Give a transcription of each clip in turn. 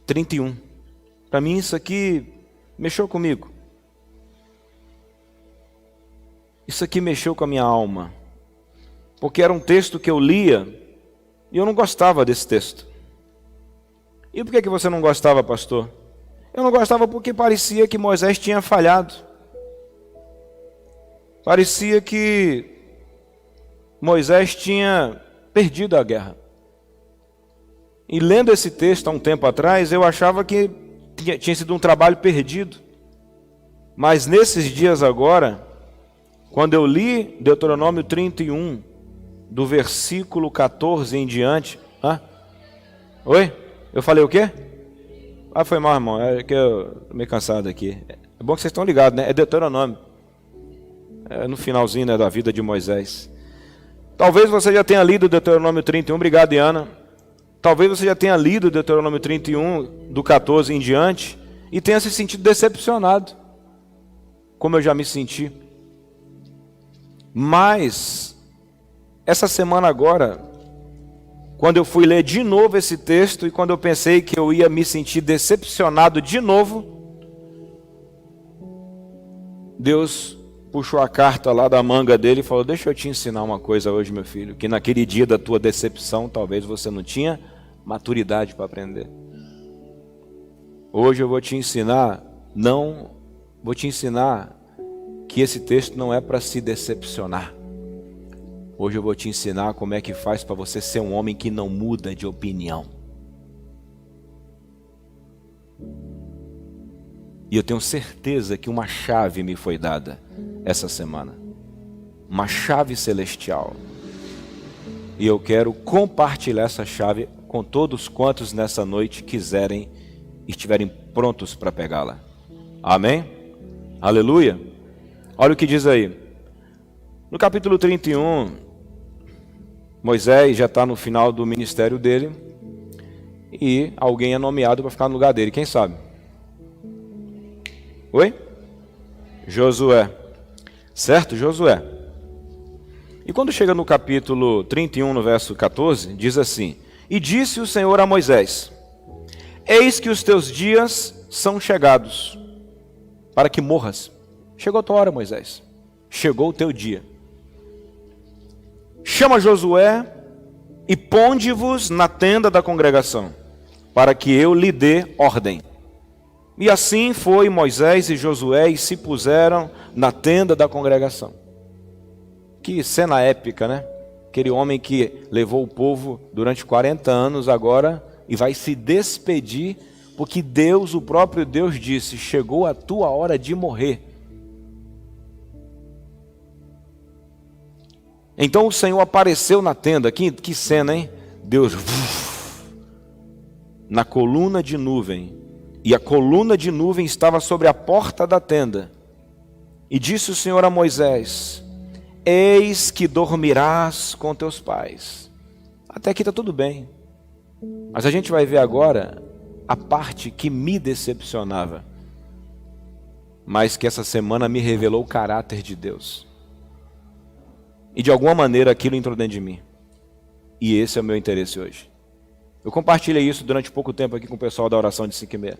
31. Para mim isso aqui mexeu comigo. Isso aqui mexeu com a minha alma. Porque era um texto que eu lia e eu não gostava desse texto. E por que você não gostava, pastor? Eu não gostava porque parecia que Moisés tinha falhado. Parecia que Moisés tinha perdido a guerra. E lendo esse texto há um tempo atrás, eu achava que tinha sido um trabalho perdido. Mas nesses dias agora, quando eu li Deuteronômio 31, do versículo 14 em diante... Oi? Eu falei o quê? Foi mal, irmão. É que eu tô meio cansado aqui. É bom que vocês estão ligados, né? É Deuteronômio. É no finalzinho, né, da vida de Moisés. Talvez você já tenha lido Deuteronômio 31. Obrigado, Diana. Talvez você já tenha lido Deuteronômio 31, do 14 em diante, e tenha se sentido decepcionado, como eu já me senti. Mas, essa semana agora, quando eu fui ler de novo esse texto, e quando eu pensei que eu ia me sentir decepcionado de novo, Deus puxou a carta lá da manga dele e falou: deixa eu te ensinar uma coisa hoje, meu filho, que naquele dia da tua decepção, talvez você não tinha maturidade para aprender. Hoje eu vou te ensinar, que esse texto não é para se decepcionar. Hoje eu vou te ensinar como é que faz para você ser um homem que não muda de opinião. E eu tenho certeza que uma chave me foi dada essa semana. Uma chave celestial. E eu quero compartilhar essa chave com todos quantos nessa noite quiserem e estiverem prontos para pegá-la. Amém? Aleluia? Olha o que diz aí. No capítulo 31, Moisés já está no final do ministério dele e alguém é nomeado para ficar no lugar dele. Quem sabe? Oi? Josué. Certo? Josué. E quando chega no capítulo 31, no verso 14, diz assim: e disse o Senhor a Moisés: eis que os teus dias são chegados para que morras. Chegou a tua hora, Moisés. Chegou o teu dia. Chama Josué e ponde-vos na tenda da congregação, para que eu lhe dê ordem. E assim foi Moisés e Josué e se puseram na tenda da congregação. Que cena épica, né? Aquele homem que levou o povo durante 40 anos agora e vai se despedir, porque Deus, o próprio Deus disse: chegou a tua hora de morrer. Então o Senhor apareceu na tenda. Que cena, hein? Deus na coluna de nuvem. E a coluna de nuvem estava sobre a porta da tenda. E disse o Senhor a Moisés: eis que dormirás com teus pais. Até aqui está tudo bem. Mas a gente vai ver agora a parte que me decepcionava, mas que essa semana me revelou o caráter de Deus. E de alguma maneira aquilo entrou dentro de mim. E esse é o meu interesse hoje. Eu compartilhei isso durante pouco tempo aqui com o pessoal da oração de 5h30.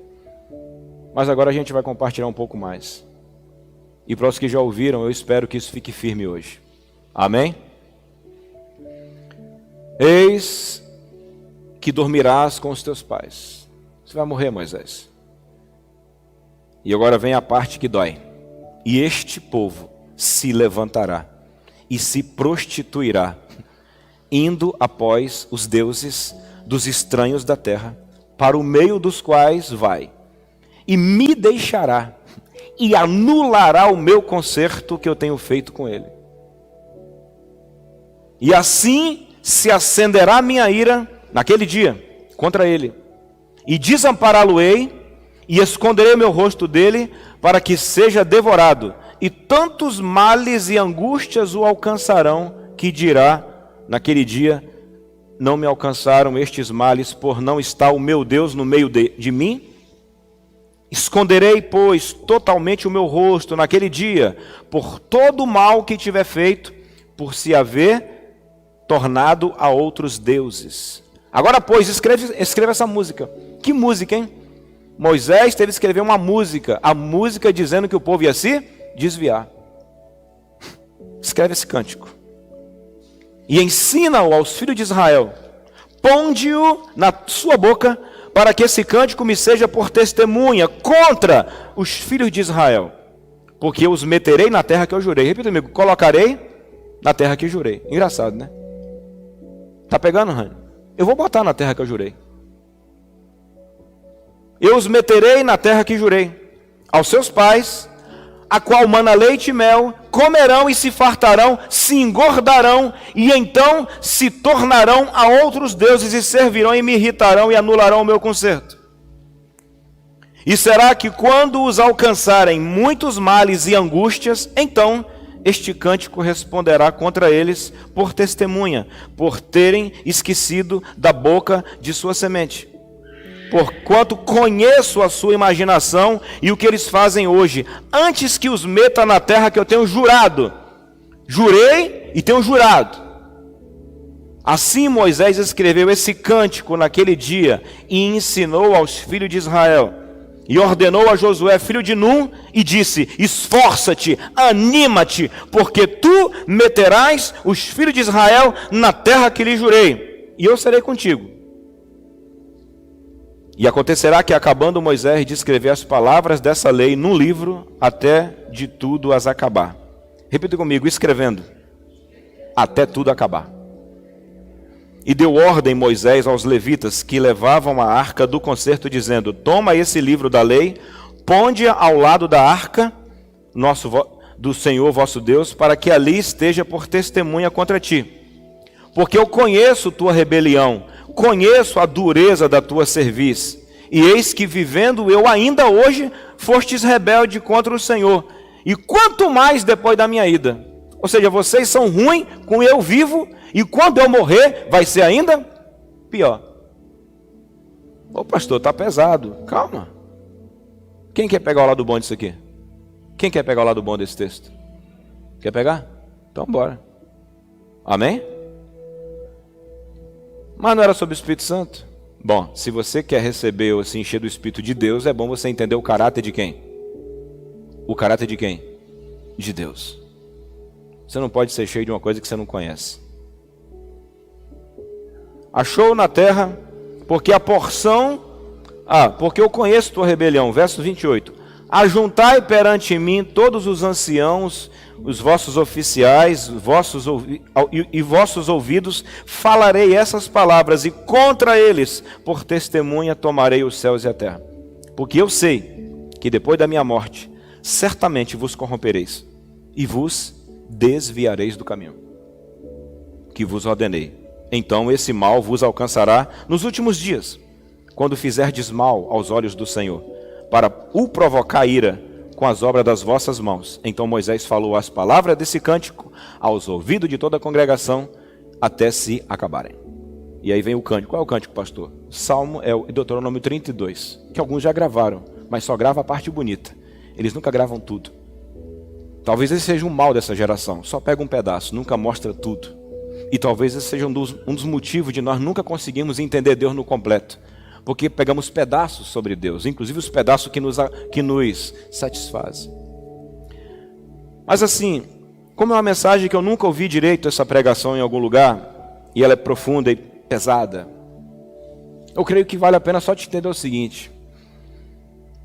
Mas agora a gente vai compartilhar um pouco mais. E para os que já ouviram, eu espero que isso fique firme hoje. Amém? Eis que dormirás com os teus pais. Você vai morrer, Moisés. E agora vem a parte que dói. E este povo se levantará e se prostituirá, indo após os deuses dos estranhos da terra, para o meio dos quais vai, e me deixará, e anulará o meu concerto que eu tenho feito com ele. E assim se acenderá a minha ira naquele dia contra ele, e desampará-lo-ei, e esconderei o meu rosto dele, para que seja devorado, e tantos males e angústias o alcançarão, que dirá naquele dia: não me alcançaram estes males, por não estar o meu Deus no meio de mim? Esconderei, pois, totalmente o meu rosto naquele dia, por todo o mal que tiver feito, por se haver tornado a outros deuses. Agora, pois, escreva essa música. Que música, hein? Moisés teve que escrever uma música, a música dizendo que o povo ia se desviar. Escreve esse cântico. E ensina-o aos filhos de Israel. Ponde-o na sua boca, para que esse cântico me seja por testemunha contra os filhos de Israel. Porque eu os meterei na terra que eu jurei. Repita comigo, colocarei na terra que jurei. Engraçado, né? Tá pegando, Rani? Eu vou botar na terra que eu jurei. Eu os meterei na terra que jurei. Aos seus pais, a qual mana leite e mel, comerão e se fartarão, se engordarão, e então se tornarão a outros deuses e servirão e me irritarão e anularão o meu conserto. E será que quando os alcançarem muitos males e angústias, então este cântico responderá contra eles por testemunha, por terem esquecido da boca de sua semente. Porquanto conheço a sua imaginação e o que eles fazem hoje, antes que os meta na terra que eu tenho jurado. Jurei e tenho jurado. Assim Moisés escreveu esse cântico naquele dia e ensinou aos filhos de Israel. E ordenou a Josué, filho de Num, e disse: esforça-te, anima-te, porque tu meterás os filhos de Israel na terra que lhe jurei, e eu serei contigo. E acontecerá que, acabando Moisés de escrever as palavras dessa lei num livro, até de tudo as acabar. Repita comigo, escrevendo, até tudo acabar. E deu ordem Moisés aos levitas que levavam a arca do concerto, dizendo: toma esse livro da lei, ponde ao lado da arca do Senhor vosso Deus, para que ali esteja por testemunha contra ti. Porque eu conheço tua rebelião, conheço a dureza da tua cerviz, e eis que vivendo eu ainda hoje, fostes rebelde contra o Senhor, e quanto mais depois da minha ida. Ou seja, vocês são ruins com eu vivo, e quando eu morrer, vai ser ainda pior. Ô pastor, está pesado, calma. Quem quer pegar o lado bom disso aqui? Quem quer pegar o lado bom desse texto? Quer pegar? Então bora. Amém? Mas não era sobre o Espírito Santo? Bom, se você quer receber ou se encher do Espírito de Deus, é bom você entender o caráter de quem? O caráter de quem? De Deus. Você não pode ser cheio de uma coisa que você não conhece. Achou na terra, porque a porção... porque eu conheço tua rebelião. Verso 28. Ajuntai perante mim todos os anciãos, os vossos oficiais, e vossos ouvidos, falarei essas palavras, e contra eles, por testemunha, tomarei os céus e a terra. Porque eu sei que depois da minha morte, certamente vos corrompereis, e vos desviareis do caminho que vos ordenei. Então esse mal vos alcançará nos últimos dias, quando fizerdes mal aos olhos do Senhor, para o provocar ira com as obras das vossas mãos. Então Moisés falou as palavras desse cântico aos ouvidos de toda a congregação, até se acabarem. E aí vem o cântico. Qual é o cântico, pastor? Salmo é o Deuteronômio 32, que alguns já gravaram, mas só grava a parte bonita. Eles nunca gravam tudo. Talvez esse seja um mal dessa geração, só pega um pedaço, nunca mostra tudo. E talvez esse seja um dos motivos de nós nunca conseguirmos entender Deus no completo. Porque pegamos pedaços sobre Deus, inclusive os pedaços que nos satisfazem. Mas assim, como é uma mensagem que eu nunca ouvi direito essa pregação em algum lugar, e ela é profunda e pesada, eu creio que vale a pena só te entender o seguinte.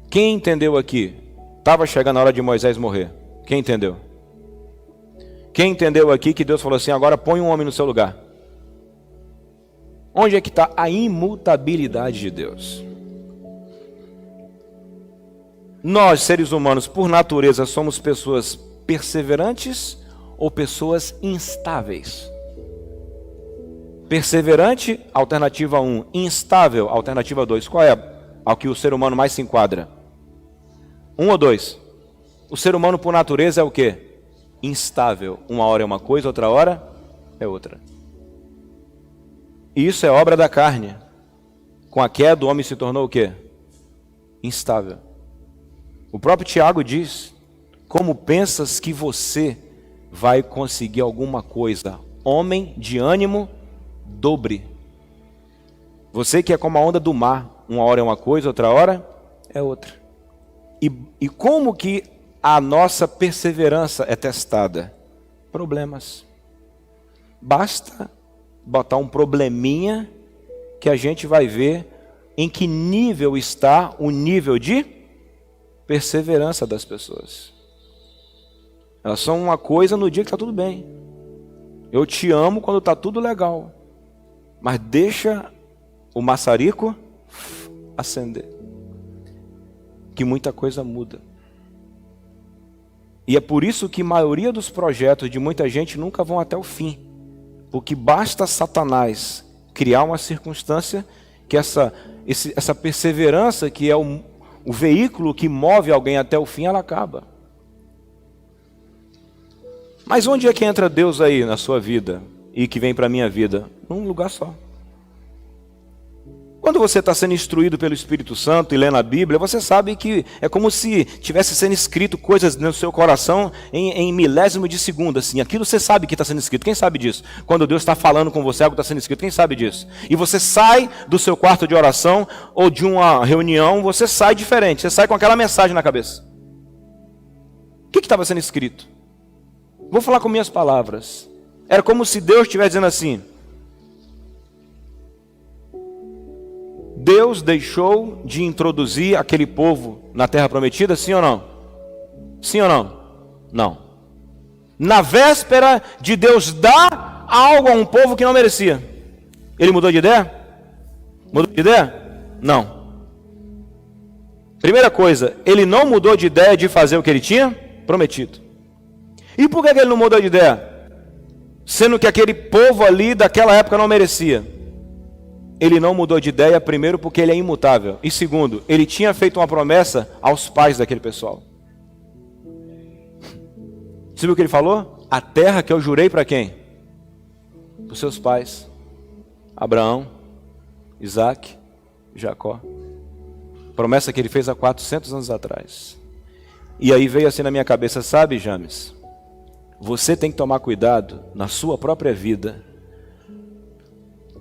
Quem entendeu aqui? Estava chegando a hora de Moisés morrer. Quem entendeu? Quem entendeu aqui que Deus falou assim, agora põe um homem no seu lugar? Onde é que está a imutabilidade de Deus? Nós, seres humanos, por natureza, somos pessoas perseverantes ou pessoas instáveis? Perseverante, alternativa 1. Instável, alternativa 2. Qual é ao que o ser humano mais se enquadra? 1 ou 2? O ser humano, por natureza, é o quê? Instável. Uma hora é uma coisa, outra hora é outra. E isso é obra da carne. Com a queda, o homem se tornou o quê? Instável. O próprio Tiago diz, como pensas que você vai conseguir alguma coisa? Homem de ânimo dobre. Você que é como a onda do mar. Uma hora é uma coisa, outra hora é outra. E como que a nossa perseverança é testada? Problemas. Basta botar um probleminha que a gente vai ver em que nível está o nível de perseverança das pessoas. Elas são uma coisa no dia que está tudo bem. Eu te amo quando está tudo legal. Mas deixa o maçarico acender. Que muita coisa muda. E é por isso que a maioria dos projetos de muita gente nunca vão até o fim. Porque basta Satanás criar uma circunstância que essa perseverança, que é o veículo que move alguém até o fim, ela acaba. Mas onde é que entra Deus aí na sua vida e que vem para a minha vida? Num lugar só. Quando você está sendo instruído pelo Espírito Santo e lendo a Bíblia, você sabe que é como se tivesse sendo escrito coisas no seu coração em milésimo de segundo, assim. Aquilo você sabe que está sendo escrito. Quem sabe disso? Quando Deus está falando com você, algo está sendo escrito. Quem sabe disso? E você sai do seu quarto de oração ou de uma reunião, você sai diferente. Você sai com aquela mensagem na cabeça. O que estava sendo escrito? Vou falar com minhas palavras. Era como se Deus estivesse dizendo assim: Deus deixou de introduzir aquele povo na terra prometida, sim ou não? Sim ou não? Não. Na véspera de Deus dar algo a um povo que não merecia, ele mudou de ideia? Mudou de ideia? Não. Primeira coisa, ele não mudou de ideia de fazer o que ele tinha prometido. E por que ele não mudou de ideia? Sendo que aquele povo ali daquela época não merecia. Ele não mudou de ideia, primeiro, porque ele é imutável. E segundo, ele tinha feito uma promessa aos pais daquele pessoal. Você viu o que ele falou? A terra que eu jurei para quem? Para os seus pais. Abraão, Isaac, Jacó. Promessa que ele fez há 400 anos atrás. E aí veio assim na minha cabeça, sabe, James? Você tem que tomar cuidado na sua própria vida.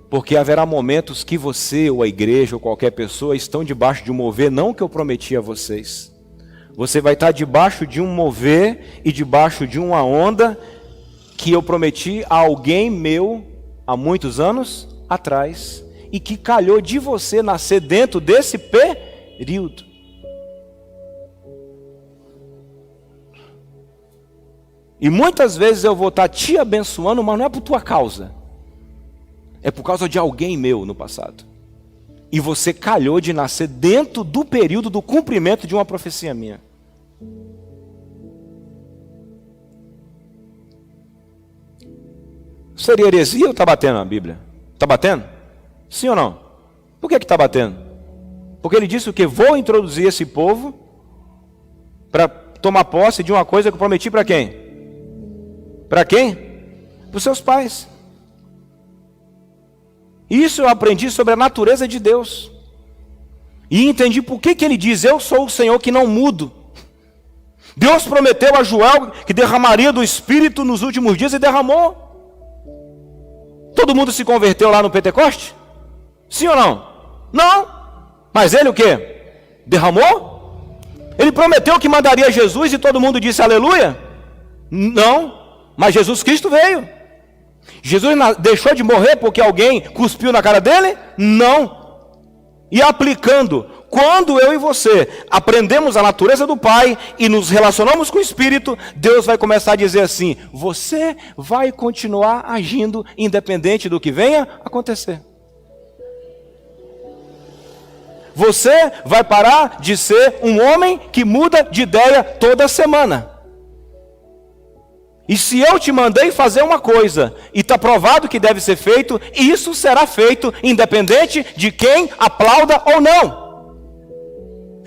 Porque haverá momentos que você, ou a igreja, ou qualquer pessoa, estão debaixo de um mover, não que eu prometi a vocês. Você vai estar debaixo de um mover e debaixo de uma onda que eu prometi a alguém meu há muitos anos atrás. E que calhou de você nascer dentro desse período. E muitas vezes eu vou estar te abençoando, mas não é por tua causa. É por causa de alguém meu no passado. E você calhou de nascer dentro do período do cumprimento de uma profecia minha. Seria heresia ou está batendo na Bíblia? Está batendo? Sim ou não? Por que está batendo? Porque ele disse o quê? Vou introduzir esse povo para tomar posse de uma coisa que eu prometi para quem? Para quem? Para os seus pais. Isso eu aprendi sobre a natureza de Deus. E entendi por que ele diz, eu sou o Senhor que não mudo. Deus prometeu a Joel que derramaria do Espírito nos últimos dias e derramou. Todo mundo se converteu lá no Pentecoste? Sim ou não? Não. Mas ele o quê? Derramou? Ele prometeu que mandaria Jesus e todo mundo disse aleluia? Não. Mas Jesus Cristo veio. Jesus deixou de morrer porque alguém cuspiu na cara dele? Não. E aplicando, quando eu e você aprendemos a natureza do Pai e nos relacionamos com o Espírito, Deus vai começar a dizer assim, você vai continuar agindo independente do que venha acontecer. Você vai parar de ser um homem que muda de ideia toda semana. E se eu te mandei fazer uma coisa, e está provado que deve ser feito, isso será feito, independente de quem aplauda ou não.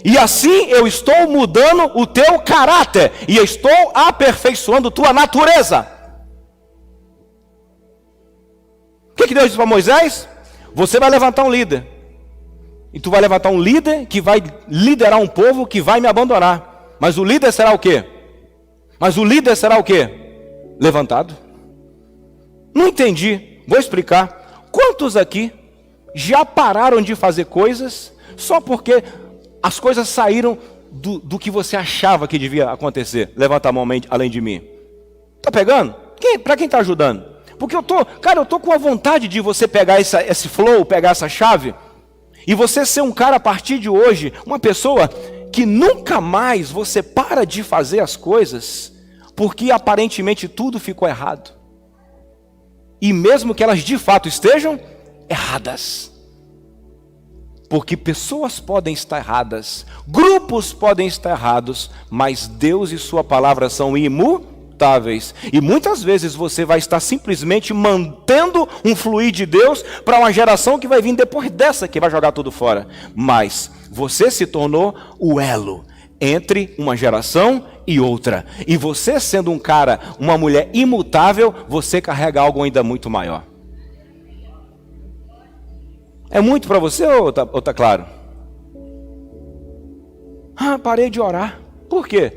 E assim eu estou mudando o teu caráter, e eu estou aperfeiçoando tua natureza. O que Deus disse para Moisés? Você vai levantar um líder. E tu vai levantar um líder que vai liderar um povo que vai me abandonar. Mas o líder será o quê? Levantado. Não entendi. Vou explicar. Quantos aqui já pararam de fazer coisas Só porque as coisas saíram do que você achava que devia acontecer. Levanta a mão além de mim. Tá pegando? Para quem tá ajudando? Porque eu tô com a vontade de você pegar esse flow, pegar essa chave, e você ser um cara a partir de hoje, uma pessoa que nunca mais você para de fazer as coisas, porque aparentemente tudo ficou errado. E mesmo que elas de fato estejam erradas. Porque pessoas podem estar erradas, grupos podem estar errados, mas Deus e sua palavra são imutáveis. E muitas vezes você vai estar simplesmente mantendo um fluir de Deus para uma geração que vai vir depois dessa que vai jogar tudo fora. Mas você se tornou o elo entre uma geração e outra. E você sendo um cara, uma mulher imutável, você carrega algo ainda muito maior. É muito para você ou tá claro? Parei de orar. Por quê?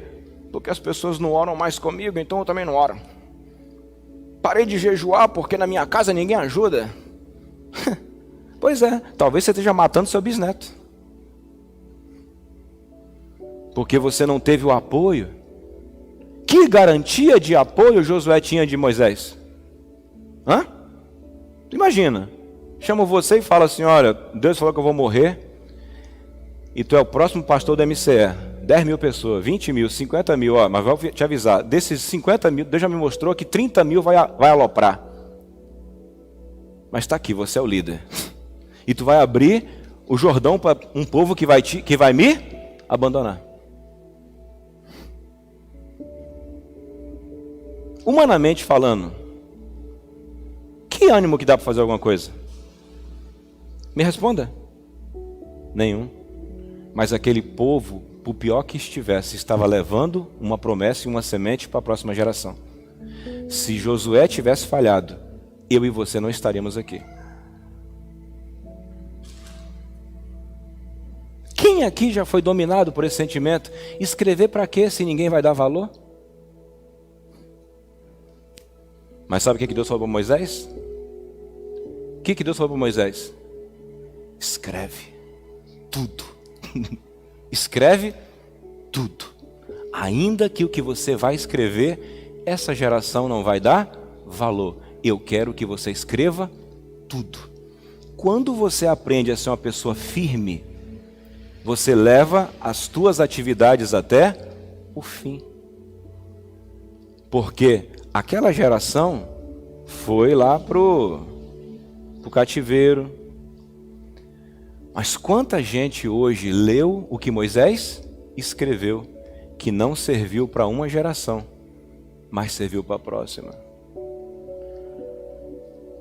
Porque as pessoas não oram mais comigo, então eu também não oro. Parei de jejuar porque na minha casa ninguém ajuda. Pois é, talvez você esteja matando seu bisneto. Porque você não teve o apoio. Que garantia de apoio Josué tinha de Moisés? Imagina. Chamo você e falo assim, olha, Deus falou que eu vou morrer, e tu é o próximo pastor da MCE, 10 mil pessoas, 20 mil, 50 mil, mas vou te avisar, desses 50 mil, Deus já me mostrou que 30 mil vai aloprar. Mas está aqui, você é o líder. E tu vai abrir o Jordão para um povo que vai me abandonar. Humanamente falando, que ânimo que dá para fazer alguma coisa? Me responda. Nenhum. Mas aquele povo, por pior que estivesse, estava levando uma promessa e uma semente para a próxima geração. Se Josué tivesse falhado, eu e você não estaríamos aqui. Quem aqui já foi dominado por esse sentimento? Escrever para quê se ninguém vai dar valor? Mas sabe o que Deus falou para Moisés? O que Deus falou para Moisés? Escreve tudo. Escreve tudo. Ainda que o que você vai escrever, essa geração não vai dar valor. Eu quero que você escreva tudo. Quando você aprende a ser uma pessoa firme, você leva as tuas atividades até o fim. Porque aquela geração foi lá pro cativeiro. Mas quanta gente hoje leu o que Moisés escreveu, que não serviu para uma geração, mas serviu para a próxima.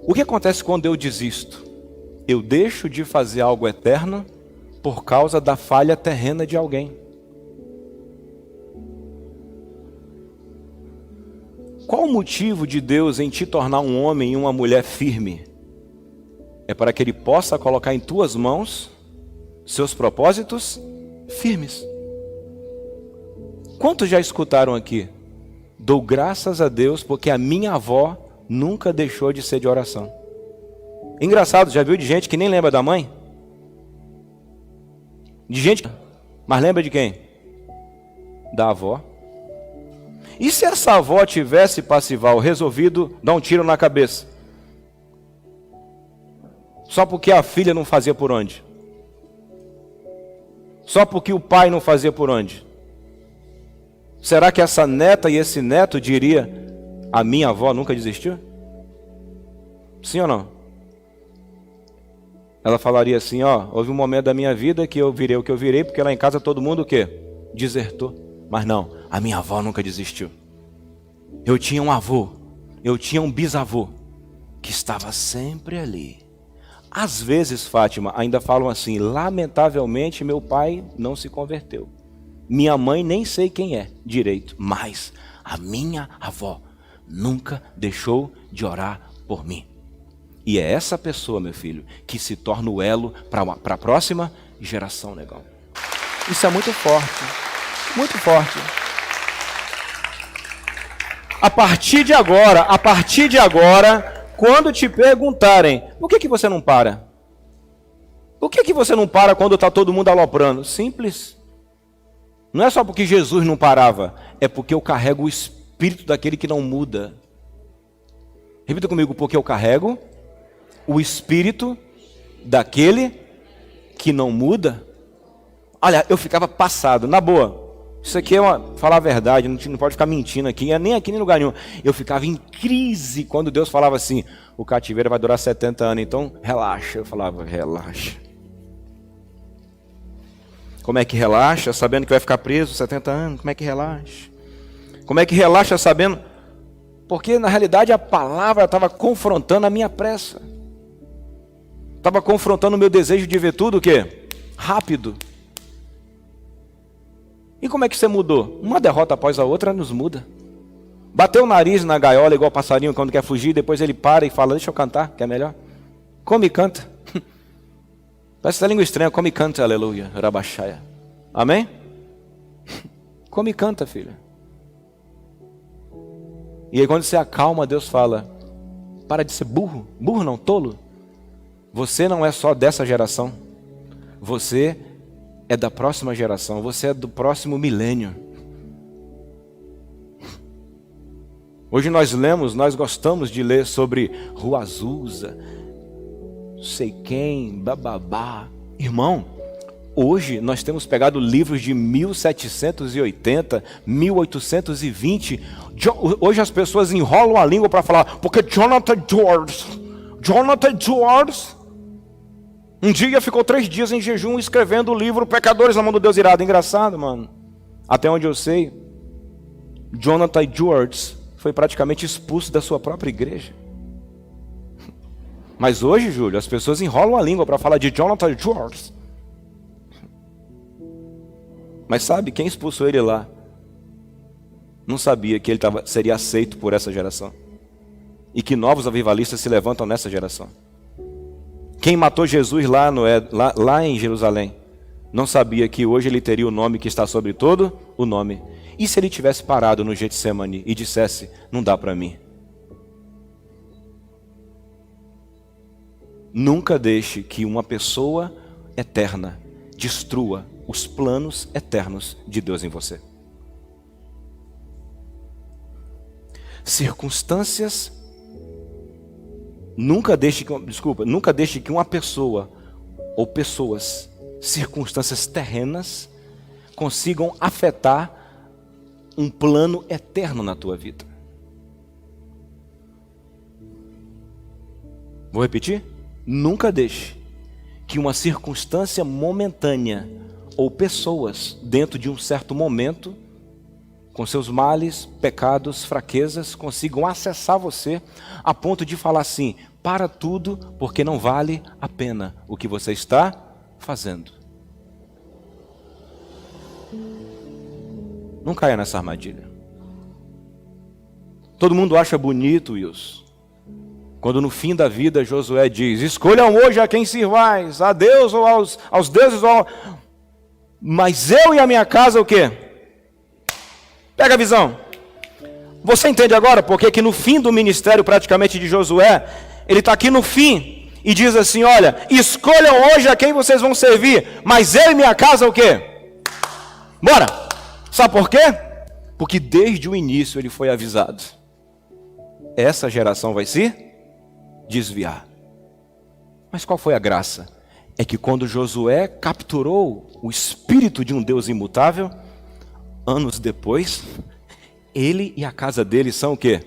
O que acontece quando eu desisto? Eu deixo de fazer algo eterno por causa da falha terrena de alguém. Qual o motivo de Deus em te tornar um homem e uma mulher firme? É para que Ele possa colocar em tuas mãos seus propósitos firmes. Quantos já escutaram aqui? Dou graças a Deus porque a minha avó nunca deixou de ser de oração. Engraçado, já viu de gente que nem lembra da mãe? De gente, mas lembra de quem? Da avó. E se essa avó tivesse, Passival, resolvido dar um tiro na cabeça? Só porque a filha não fazia por onde? Só porque o pai não fazia por onde? Será que essa neta e esse neto diria, a minha avó nunca desistiu? Sim ou não? Ela falaria assim, houve um momento da minha vida que eu virei o que eu virei, porque lá em casa todo mundo o quê? Desertou. Mas não, a minha avó nunca desistiu. Eu tinha um avô, eu tinha um bisavô, que estava sempre ali. Às vezes, Fátima, ainda falam assim, lamentavelmente meu pai não se converteu. Minha mãe nem sei quem é direito, mas a minha avó nunca deixou de orar por mim. E é essa pessoa, meu filho, que se torna o elo para a próxima geração, negão. Isso é muito forte, muito forte. A partir de agora, quando te perguntarem, por que você não para? Por que você não para quando está todo mundo aloprando? Simples. Não é só porque Jesus não parava, é porque eu carrego o espírito daquele que não muda. Repita comigo, porque eu carrego o espírito daquele que não muda. Olha, eu ficava passado, na boa. Isso aqui é falar a verdade, não pode ficar mentindo aqui, nem aqui nem em lugar nenhum. Eu ficava em crise quando Deus falava assim, o cativeiro vai durar 70 anos, então relaxa. Eu falava, relaxa. Como é que relaxa, sabendo que vai ficar preso 70 anos? Como é que relaxa? Como é que relaxa sabendo? Porque na realidade a palavra estava confrontando a minha pressa. Estava confrontando o meu desejo de ver tudo o quê? Rápido. E como é que você mudou? Uma derrota após a outra nos muda. Bateu o nariz na gaiola igual passarinho quando quer fugir, depois ele para e fala, deixa eu cantar, que é melhor. Come e canta. Parece essa língua estranha, come e canta, aleluia, rabaxaia. Amém? Come e canta, filha. E aí quando você acalma, Deus fala, para de ser burro, burro não, tolo. Você não é só dessa geração, você é da próxima geração, você é do próximo milênio. Hoje nós gostamos de ler sobre Rua Azusa, sei quem, bababá. Irmão, hoje nós temos pegado livros de 1780, 1820. Hoje as pessoas enrolam a língua para falar, porque Jonathan Edwards, um dia ficou 3 dias em jejum escrevendo o livro Pecadores na Mão do Deus Irado. Engraçado, mano. Até onde eu sei, Jonathan Edwards foi praticamente expulso da sua própria igreja. Mas hoje, Júlio, as pessoas enrolam a língua para falar de Jonathan Edwards. Mas sabe, quem expulsou ele lá não sabia que ele seria aceito por essa geração. E que novos avivalistas se levantam nessa geração. Quem matou Jesus lá em Jerusalém não sabia que hoje ele teria o nome que está sobre todo o nome. E se ele tivesse parado no Getsemane e dissesse, não dá para mim? Nunca deixe que uma pessoa eterna destrua os planos eternos de Deus em você. Circunstâncias, nunca deixe que uma pessoa ou pessoas, circunstâncias terrenas, consigam afetar um plano eterno na tua vida. Vou repetir? Nunca deixe que uma circunstância momentânea ou pessoas dentro de um certo momento, com seus males, pecados, fraquezas, consigam acessar você a ponto de falar assim, para tudo, porque não vale a pena o que você está fazendo. Não caia nessa armadilha. Todo mundo acha bonito, Wilson, quando no fim da vida Josué diz, escolham hoje a quem sirvais, a Deus ou aos deuses, mas eu e a minha casa o quê? Pega a visão. Você entende agora porque que no fim do ministério praticamente de Josué, ele está aqui no fim e diz assim, olha, escolham hoje a quem vocês vão servir, mas eu e minha casa o quê? Bora! Sabe por quê? Porque desde o início ele foi avisado. Essa geração vai se desviar. Mas qual foi a graça? É que quando Josué capturou o espírito de um Deus imutável, anos depois, ele e a casa dele são o quê?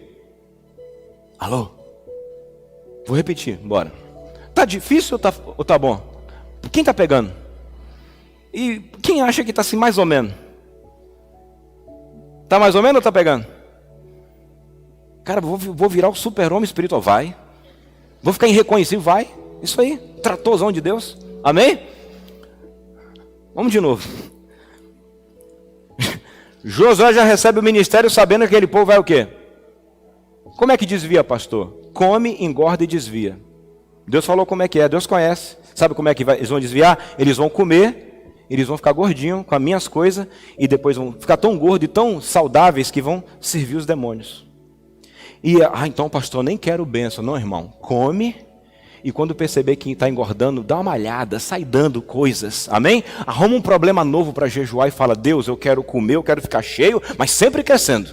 Alô? Vou repetir, bora. Tá difícil ou tá bom? Quem tá pegando? E quem acha que tá assim mais ou menos? Tá mais ou menos ou tá pegando? Cara, vou virar o super-homem espiritual. Vai. Vou ficar irreconhecível. Vai. Isso aí. Tratozão de Deus. Amém? Vamos de novo. Josué já recebe o ministério sabendo que aquele povo vai o quê? Como é que desvia, pastor? Come, engorda e desvia. Deus falou como é que é. Deus conhece. Sabe como é que eles vão desviar? Eles vão comer. Eles vão ficar gordinhos com as minhas coisas e depois vão ficar tão gordos e tão saudáveis que vão servir os demônios. E, então pastor, nem quero bênção. Não, irmão, come E quando perceber que está engordando, dá uma malhada, sai dando coisas, amém? Arruma um problema novo para jejuar e fala: Deus, eu quero comer, eu quero ficar cheio, mas sempre crescendo.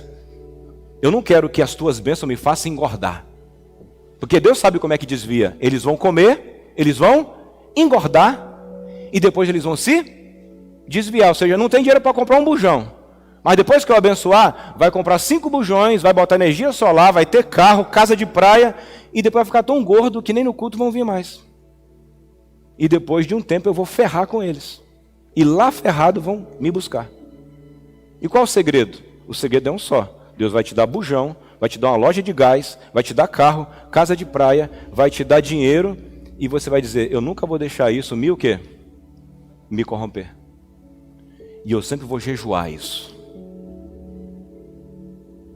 Eu não quero que as tuas bênçãos me façam engordar. Porque Deus sabe como é que desvia. Eles vão comer, eles vão engordar e depois eles vão se desviar. Ou seja, não tem dinheiro para comprar um bujão. Mas depois que eu abençoar, vai comprar 5 bujões, vai botar energia solar, vai ter carro, casa de praia, e depois vai ficar tão gordo que nem no culto vão vir mais. E depois de um tempo eu vou ferrar com eles. E lá ferrado vão me buscar. E qual é o segredo? O segredo é um só. Deus vai te dar bujão, vai te dar uma loja de gás, vai te dar carro, casa de praia, vai te dar dinheiro, e você vai dizer: eu nunca vou deixar isso o quê? Me corromper. E eu sempre vou jejuar isso.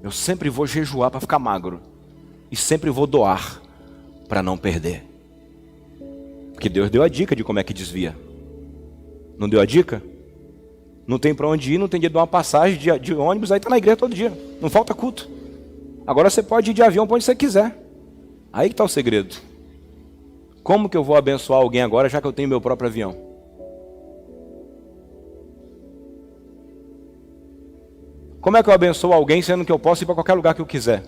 Eu sempre vou jejuar para ficar magro. E sempre vou doar para não perder. Porque Deus deu a dica de como é que desvia. Não deu a dica? Não tem para onde ir, não tem dinheiro de uma passagem de ônibus, aí está na igreja todo dia. Não falta culto. Agora você pode ir de avião para onde você quiser. Aí que está o segredo. Como que eu vou abençoar alguém agora, já que eu tenho meu próprio avião? Como é que eu abençoo alguém, sendo que eu posso ir para qualquer lugar que eu quiser?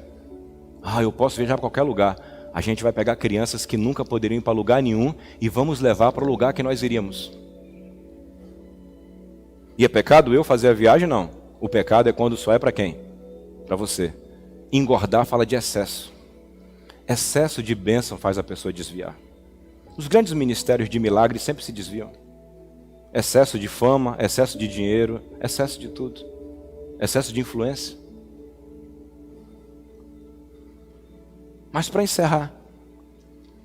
Eu posso viajar para qualquer lugar. A gente vai pegar crianças que nunca poderiam ir para lugar nenhum e vamos levar para o lugar que nós iríamos. E é pecado eu fazer a viagem? Não. O pecado é quando só é para quem? Para você. Engordar fala de excesso. Excesso de bênção faz a pessoa desviar. Os grandes ministérios de milagres sempre se desviam. Excesso de fama, excesso de dinheiro, excesso de tudo. Excesso de influência. Mas para encerrar,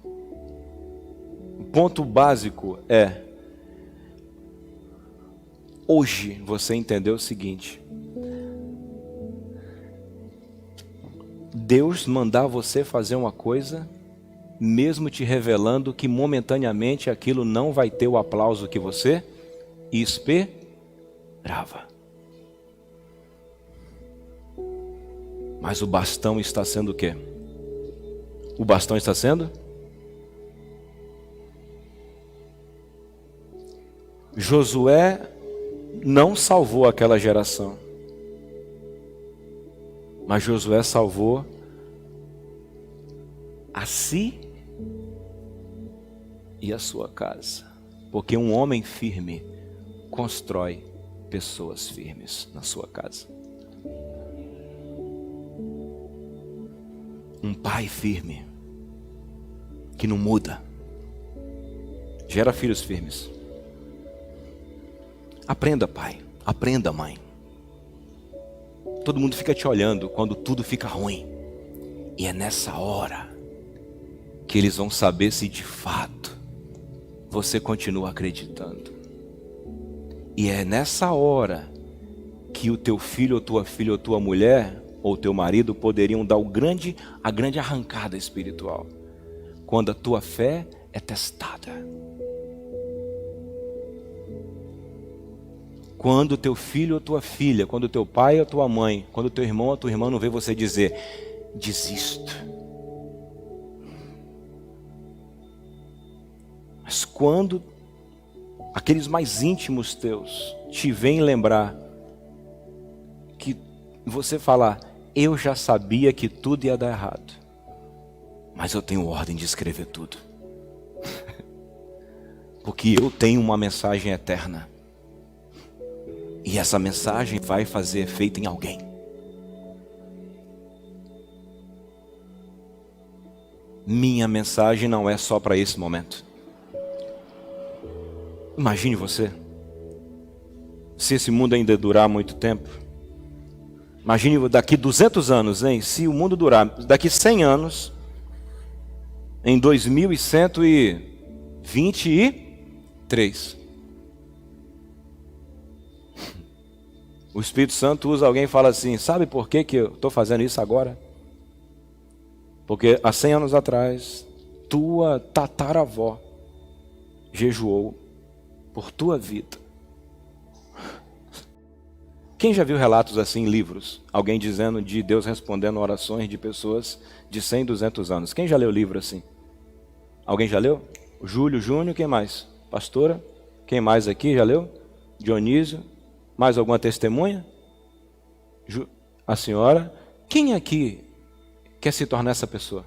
o ponto básico é: hoje você entendeu o seguinte: Deus mandar você fazer uma coisa, mesmo te revelando que momentaneamente aquilo não vai ter o aplauso que você esperava. Mas o bastão está sendo o quê? O bastão está sendo? Josué não salvou aquela geração. Mas Josué salvou a si e a sua casa. Porque um homem firme constrói pessoas firmes na sua casa. Um pai firme, que não muda, gera filhos firmes. Aprenda, pai. Aprenda, mãe. Todo mundo fica te olhando quando tudo fica ruim. E é nessa hora que eles vão saber se de fato você continua acreditando. E é nessa hora que o teu filho ou tua filha ou tua mulher ou teu marido poderiam dar a grande arrancada espiritual, quando a tua fé é testada. Quando teu filho ou tua filha, quando teu pai ou tua mãe, quando teu irmão ou tua irmã não vê você dizer: desisto. Mas quando aqueles mais íntimos teus te vêm lembrar que você falar: eu já sabia que tudo ia dar errado, mas eu tenho ordem de escrever tudo. Porque eu tenho uma mensagem eterna. E essa mensagem vai fazer efeito em alguém. Minha mensagem não é só para esse momento. Imagine você, se esse mundo ainda durar muito tempo. Imagine daqui 200 anos, hein? Se o mundo durar, daqui 100 anos, em 2123. O Espírito Santo usa alguém e fala assim: sabe por que eu estou fazendo isso agora? Porque há 100 anos atrás, tua tataravó jejuou por tua vida. Quem já viu relatos assim em livros? Alguém dizendo de Deus respondendo orações de pessoas de 100, 200 anos. Quem já leu livro assim? Alguém já leu? Júlio, Júnior, quem mais? Pastora? Quem mais aqui já leu? Dionísio? Mais alguma testemunha? A senhora? Quem aqui quer se tornar essa pessoa?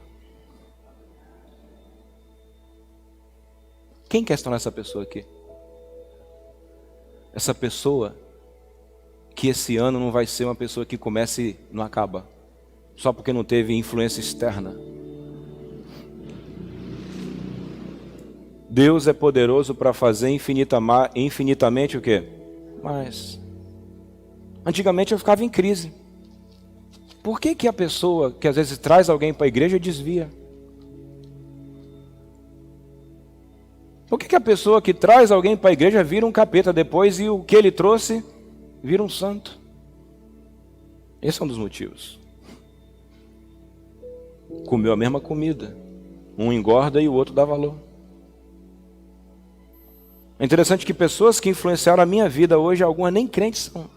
Quem quer se tornar essa pessoa aqui? Essa pessoa que esse ano não vai ser uma pessoa que comece e não acaba, só porque não teve influência externa. Deus é poderoso para fazer infinitamente o quê? Mas antigamente eu ficava em crise. Por que a pessoa que às vezes traz alguém para a igreja desvia? Por que a pessoa que traz alguém para a igreja vira um capeta depois e o que ele trouxe vira um santo? Esse é um dos motivos. Comeu a mesma comida. Um engorda e o outro dá valor. É interessante que pessoas que influenciaram a minha vida hoje, algumas nem crentes são.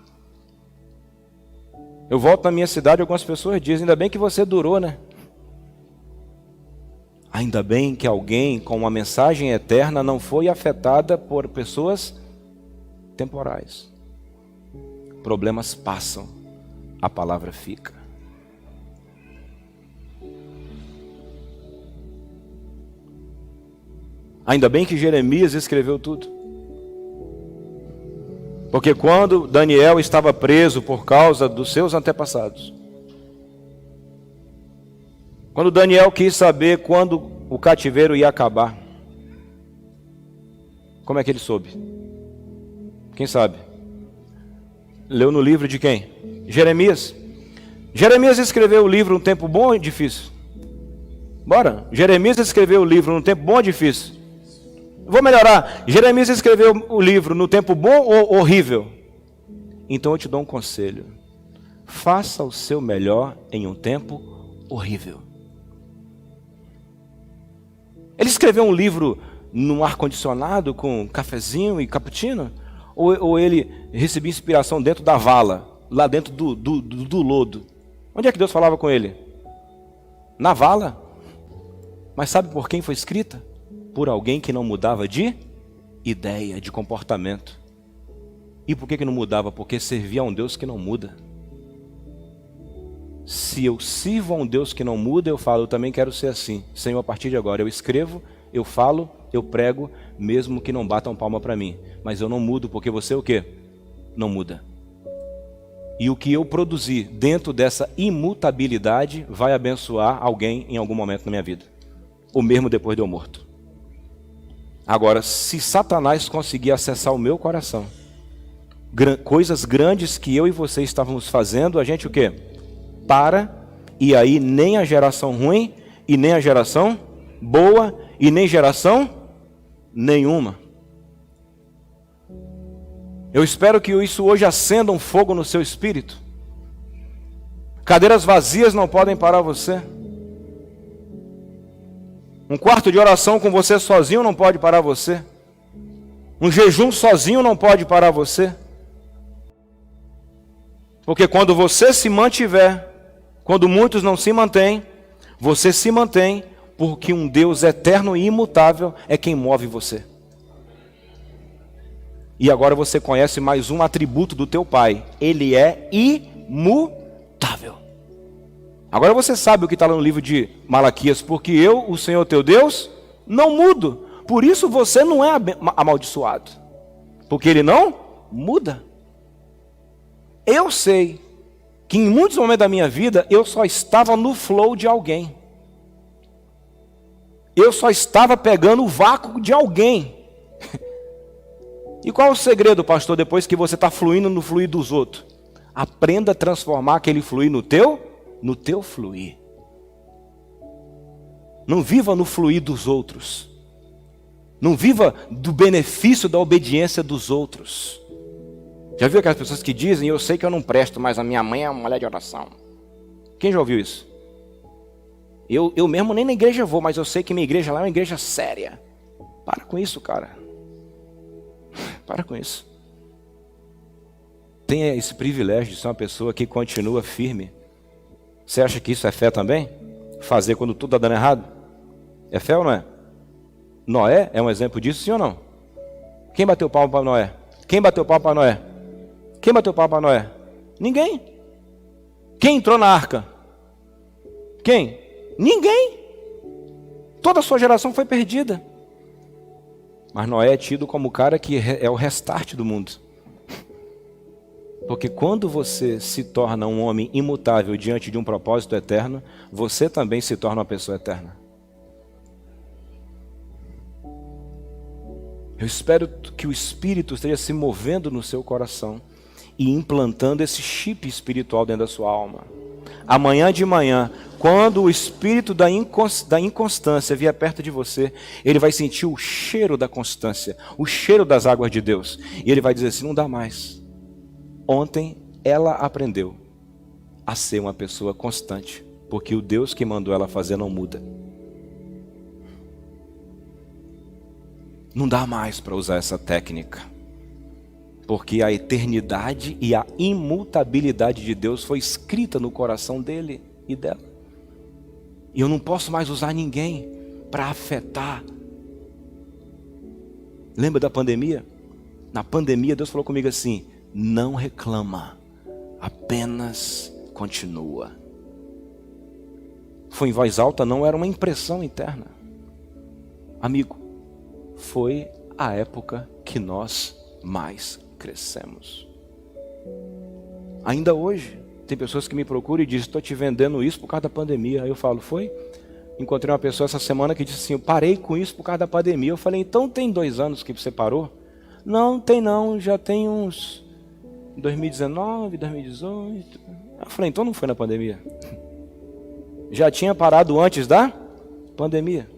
Eu volto na minha cidade, algumas pessoas dizem, ainda bem que você durou, né? Ainda bem que alguém com uma mensagem eterna não foi afetada por pessoas temporais. Problemas passam, a palavra fica. Ainda bem que Jeremias escreveu tudo. Porque quando Daniel estava preso por causa dos seus antepassados, quando Daniel quis saber quando o cativeiro ia acabar, como é que ele soube? Quem sabe? Leu no livro de quem? Jeremias. Jeremias escreveu o livro num tempo bom ou difícil? Bora. Jeremias escreveu o livro num tempo bom ou difícil? Vou melhorar. Jeremias escreveu o livro no tempo bom ou horrível? Então eu te dou um conselho. Faça o seu melhor em um tempo horrível. Ele escreveu um livro num ar-condicionado com cafezinho e cappuccino? Ou ele recebia inspiração dentro da vala, lá dentro do lodo? Onde é que Deus falava com ele? Na vala. Mas sabe por quem foi escrita? Por alguém que não mudava de ideia, de comportamento. E por que não mudava? Porque servia a um Deus que não muda. Se eu sirvo a um Deus que não muda, eu falo, eu também quero ser assim. Senhor, a partir de agora, eu escrevo, eu falo, eu prego, mesmo que não batam palma para mim. Mas eu não mudo, porque você o quê? Não muda. E o que eu produzir dentro dessa imutabilidade vai abençoar alguém em algum momento na minha vida. Ou mesmo depois de eu morto. Agora, se Satanás conseguir acessar o meu coração, coisas grandes que eu e você estávamos fazendo, a gente o quê? Para, e aí nem a geração ruim, e nem a geração boa, e nem geração nenhuma. Eu espero que isso hoje acenda um fogo no seu espírito. Cadeiras vazias não podem parar você. Um quarto de oração com você sozinho não pode parar você. Um jejum sozinho não pode parar você. Porque quando você se mantiver, quando muitos não se mantêm, você se mantém porque um Deus eterno e imutável é quem move você. E agora você conhece mais um atributo do teu Pai. Ele é imutável. Agora você sabe o que está lá no livro de Malaquias. Porque eu, o Senhor teu Deus, não mudo. Por isso você não é amaldiçoado. Porque Ele não muda. Eu sei que em muitos momentos da minha vida, eu só estava no flow de alguém. Eu só estava pegando o vácuo de alguém. E qual é o segredo, pastor, depois que você está fluindo no fluir dos outros? Aprenda a transformar aquele fluir no teu fluir. Não viva no fluir dos outros. Não viva do benefício da obediência dos outros. Já viu aquelas pessoas que dizem, eu sei que eu não presto, mas a minha mãe é uma mulher de oração? Quem já ouviu isso? Eu mesmo nem na igreja vou, mas eu sei que minha igreja lá é uma igreja séria. Para com isso, cara. Para com isso. Tenha esse privilégio de ser uma pessoa que continua firme. Você acha que isso é fé também? Fazer quando tudo está dando errado? É fé ou não é? Noé é um exemplo disso, sim ou não? Quem bateu palma para Noé? Quem bateu palma para Noé? Quem bateu palma para Noé? Ninguém. Quem entrou na arca? Quem? Ninguém. Toda a sua geração foi perdida. Mas Noé é tido como o cara que é o restart do mundo. Porque quando você se torna um homem imutável diante de um propósito eterno, você também se torna uma pessoa eterna. Eu espero que o Espírito esteja se movendo no seu coração e implantando esse chip espiritual dentro da sua alma. Amanhã de manhã, quando o espírito da inconstância vier perto de você, ele vai sentir o cheiro da constância, o cheiro das águas de Deus. E ele vai dizer assim, não dá mais. Ontem ela aprendeu a ser uma pessoa constante, porque o Deus que mandou ela fazer não muda. Não dá mais para usar essa técnica, porque a eternidade e a imutabilidade de Deus foi escrita no coração dele e dela. E eu não posso mais usar ninguém para afetar. Lembra da pandemia? Na pandemia Deus falou comigo assim, não reclama, apenas continua. Foi em voz alta, não era uma impressão interna. Amigo, foi a época que nós mais crescemos. Ainda hoje, tem pessoas que me procuram e dizem, estou te vendendo isso por causa da pandemia. Aí eu falo, foi? Encontrei uma pessoa essa semana que disse assim, eu parei com isso por causa da pandemia. Eu falei, então tem 2 anos que você parou? Não, tem não, já tem uns 2019, 2018. Eu falei, então não foi na pandemia. Já tinha parado antes da pandemia.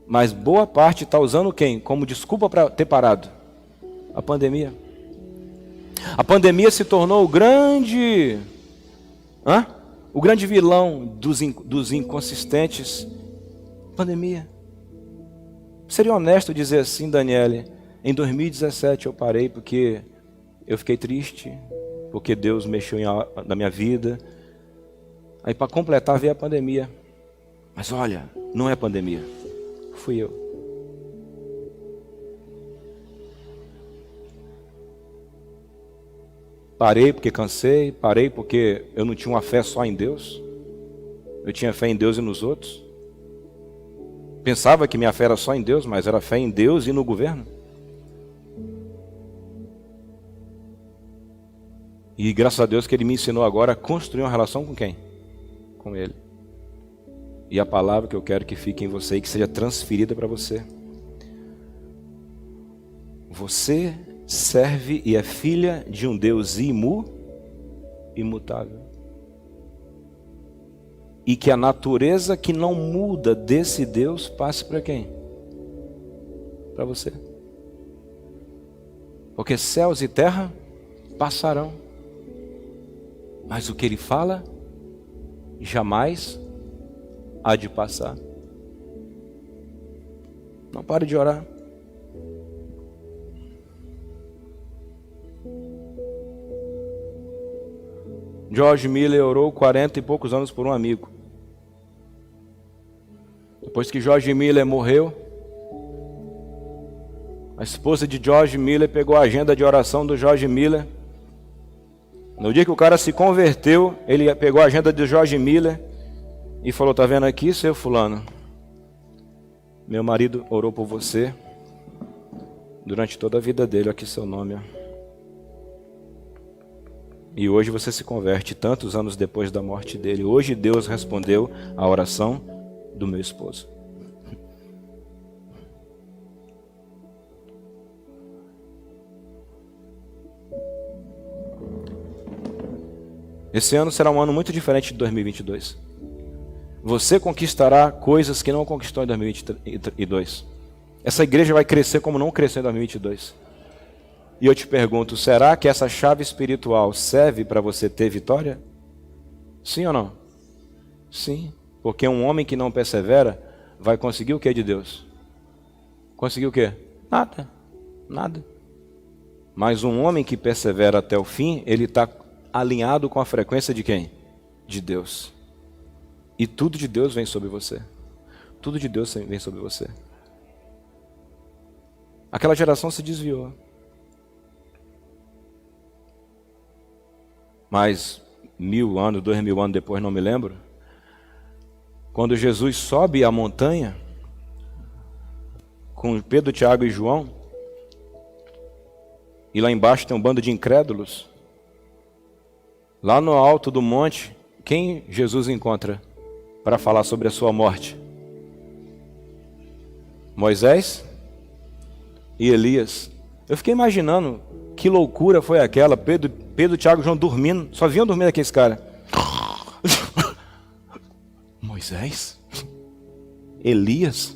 Mas boa parte está usando quem? Como desculpa para ter parado? A pandemia. A pandemia se tornou o grande vilão dos inconsistentes. Pandemia. Seria honesto dizer assim, Daniele, em 2017 eu parei porque eu fiquei triste, porque Deus mexeu na minha vida. Aí para completar veio a pandemia. Mas olha, não é pandemia. Fui eu. Parei porque cansei, parei porque eu não tinha uma fé só em Deus. Eu tinha fé em Deus e nos outros. Pensava que minha fé era só em Deus, mas era fé em Deus e no governo. E graças a Deus que Ele me ensinou agora a construir uma relação com quem? Com Ele. E a palavra que eu quero que fique em você e que seja transferida para você. Você serve e é filha de um Deus imutável. E que a natureza que não muda desse Deus passe para quem? Para você. Porque céus e terra passarão. Mas o que Ele fala jamais há de passar. Não pare de orar. George Miller orou 40 e poucos anos por um amigo. Depois que George Miller morreu, a esposa de George Miller pegou a agenda de oração do George Miller. No dia que o cara se converteu, ele pegou a agenda de George Miller e falou, tá vendo aqui, seu fulano? Meu marido orou por você durante toda a vida dele, aqui seu nome. Ó. E hoje você se converte tantos anos depois da morte dele. Hoje Deus respondeu à oração do meu esposo. Esse ano será um ano muito diferente de 2022. Você conquistará coisas que não conquistou em 2022. Essa igreja vai crescer como não cresceu em 2022. E eu te pergunto, será que essa chave espiritual serve para você ter vitória? Sim ou não? Sim, porque um homem que não persevera vai conseguir o que de Deus? Conseguir o que? Nada, nada. Mas um homem que persevera até o fim, ele está alinhado com a frequência de quem? De Deus. E tudo de Deus vem sobre você. Tudo de Deus vem sobre você. Aquela geração se desviou. Mas 1000 anos, 2000 anos depois, não me lembro, quando Jesus sobe a montanha com Pedro, Tiago e João, e lá embaixo tem um bando de incrédulos, lá no alto do monte, quem Jesus encontra para falar sobre a sua morte? Moisés e Elias. Eu fiquei imaginando que loucura foi aquela, Pedro, Tiago e João dormindo, só vinham dormindo aqueles caras. Moisés? Elias?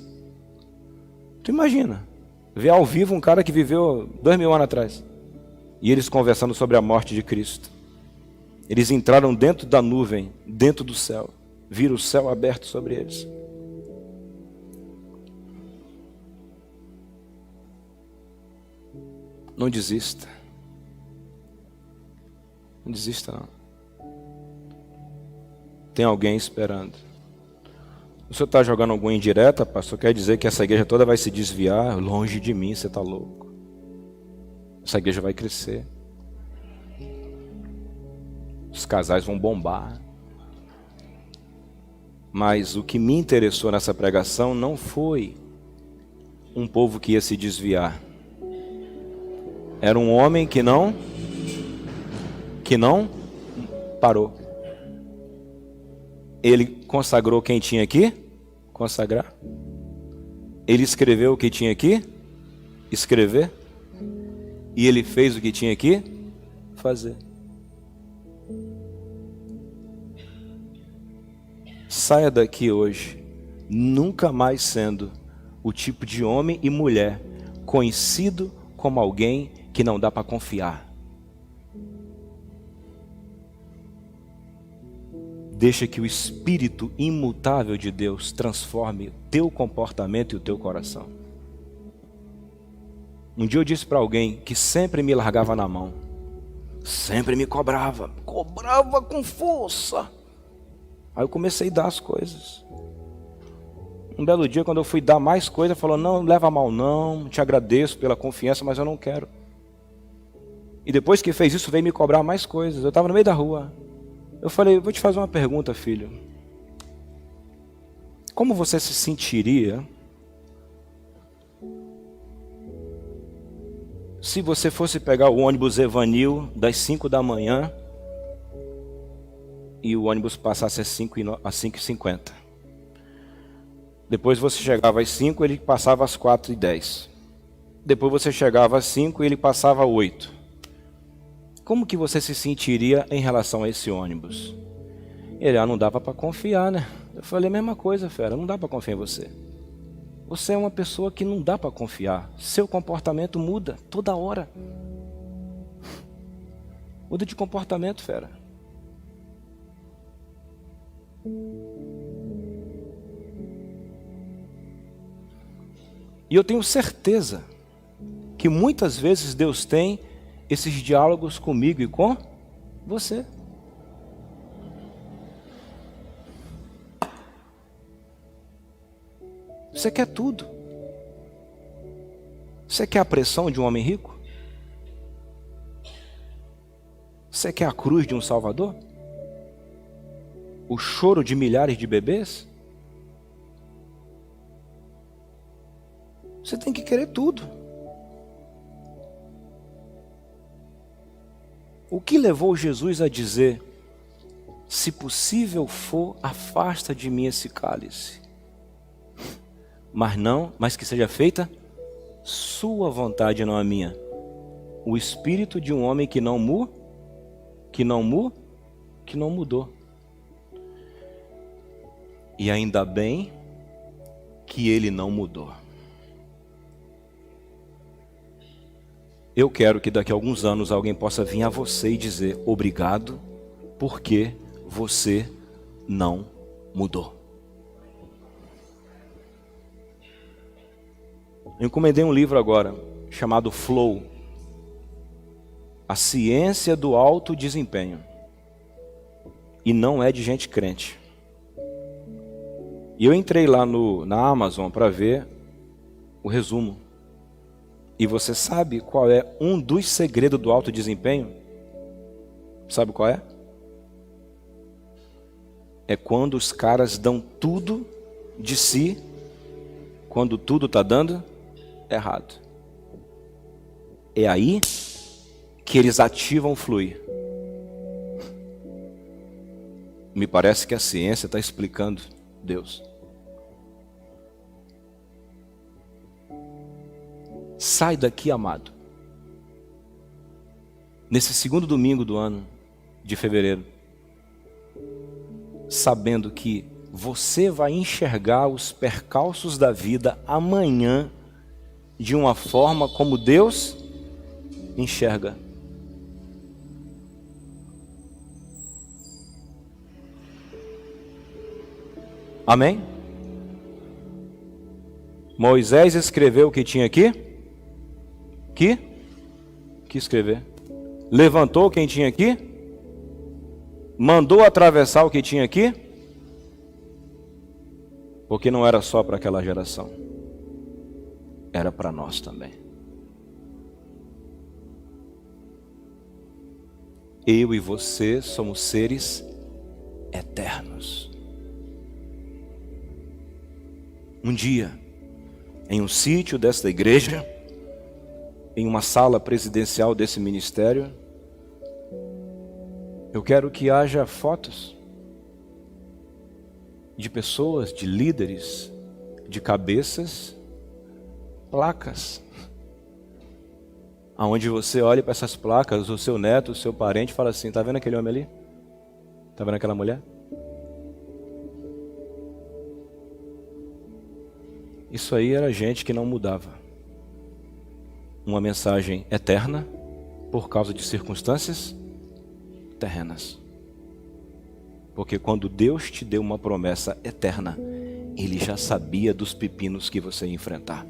Tu imagina, ver ao vivo um cara que viveu 2000 anos atrás, e eles conversando sobre a morte de Cristo. Eles entraram dentro da nuvem, dentro do céu, viram o céu aberto sobre eles. Não desista. Não desista, não. Tem alguém esperando. O senhor está jogando alguma indireta, pastor? Quer dizer que essa igreja toda vai se desviar? Longe de mim, você está louco. Essa igreja vai crescer. Os casais vão bombar. Mas o que me interessou nessa pregação não foi um povo que ia se desviar. Era um homem que não parou. Ele consagrou quem tinha que consagrar. Ele escreveu o que tinha que escrever. E ele fez o que tinha que fazer. Saia daqui hoje, nunca mais sendo o tipo de homem e mulher conhecido como alguém que não dá para confiar. Deixa que o Espírito imutável de Deus transforme o teu comportamento e o teu coração. Um dia eu disse para alguém que sempre me largava na mão, sempre me cobrava com força. Aí eu comecei a dar as coisas. Um belo dia, quando eu fui dar mais coisa, falou: não, leva mal não, te agradeço pela confiança, mas eu não quero. E depois que fez isso, veio me cobrar mais coisas. Eu estava no meio da rua. Eu falei: vou te fazer uma pergunta, filho. Como você se sentiria se você fosse pegar o ônibus Evanil das 5 da manhã e o ônibus passasse às 5h50? Depois você chegava às 5, ele passava às 4h10. Depois você chegava às 5 e ele passava às 8. Como que você se sentiria em relação a esse ônibus? Ele: não dava para confiar, né? Eu falei: mesma coisa, fera, não dá para confiar em você. Você é uma pessoa que não dá para confiar. Seu comportamento muda toda hora. Muda de comportamento, fera. E eu tenho certeza que muitas vezes Deus tem esses diálogos comigo e com você. Você quer tudo. Você quer a pressão de um homem rico? Você quer a cruz de um Salvador? O choro de milhares de bebês? Você tem que querer tudo. O que levou Jesus a dizer: se possível for, afasta de mim esse cálice, mas que seja feita sua vontade, não a minha. O espírito de um homem que não mudou. E ainda bem que ele não mudou. Eu quero que daqui a alguns anos alguém possa vir a você e dizer: obrigado, porque você não mudou. Eu encomendei um livro agora, chamado Flow, A Ciência do Alto Desempenho. E não é de gente crente. E eu entrei lá na Amazon para ver o resumo. E você sabe qual é um dos segredos do alto desempenho? Sabe qual é? É quando os caras dão tudo de si, quando tudo está dando errado. É aí que eles ativam o fluir. Me parece que a ciência está explicando Deus. Sai daqui, amado. Nesse segundo domingo do ano de fevereiro, sabendo que você vai enxergar os percalços da vida amanhã de uma forma como Deus enxerga. Amém? Moisés escreveu o que tinha aqui? Que escrever? Levantou quem tinha aqui? Mandou atravessar o que tinha aqui? Porque não era só para aquela geração, era para nós também. Eu e você somos seres eternos. Um dia, em um sítio desta igreja, em uma sala presidencial desse ministério, eu quero que haja fotos de pessoas, de líderes, de cabeças, placas. Aonde você olha para essas placas, o seu neto, o seu parente, fala assim: tá vendo aquele homem ali? Tá vendo aquela mulher? Isso aí era gente que não mudava. Uma mensagem eterna por causa de circunstâncias terrenas. Porque quando Deus te deu uma promessa eterna, Ele já sabia dos pepinos que você ia enfrentar.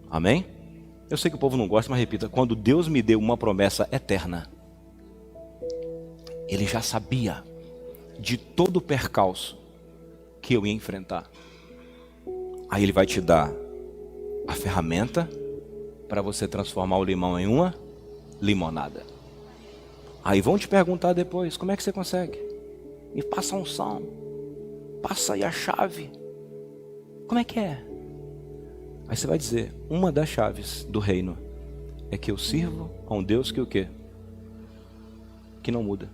Amém? Eu sei que o povo não gosta, mas repita: quando Deus me deu uma promessa eterna, Ele já sabia de todo o percalço que eu ia enfrentar. Aí Ele vai te dar a ferramenta para você transformar o limão em uma limonada. Aí vão te perguntar depois: como é que você consegue? Me passa a unção, passa aí a chave. Como é que é? Aí você vai dizer: uma das chaves do reino é que eu sirvo a um Deus que o quê? Que não muda.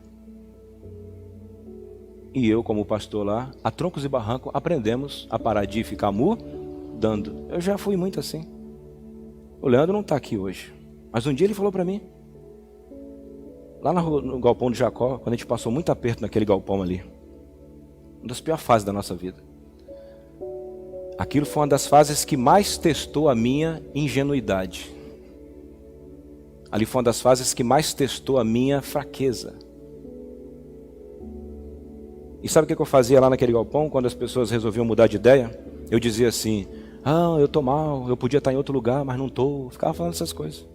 E eu, como pastor lá, a troncos e barrancos, aprendemos a parar de ficar mudando. Eu já fui muito assim. O Leandro não está aqui hoje, mas um dia ele falou para mim, lá no galpão de Jacó, quando a gente passou muito aperto naquele galpão ali, uma das piores fases da nossa vida. Aquilo foi uma das fases que mais testou a minha ingenuidade. Ali foi uma das fases que mais testou a minha fraqueza. E sabe o que eu fazia lá naquele galpão, quando as pessoas resolviam mudar de ideia? Eu dizia assim: ah, eu tô mal, eu podia estar em outro lugar, mas não tô. Ficava falando essas coisas.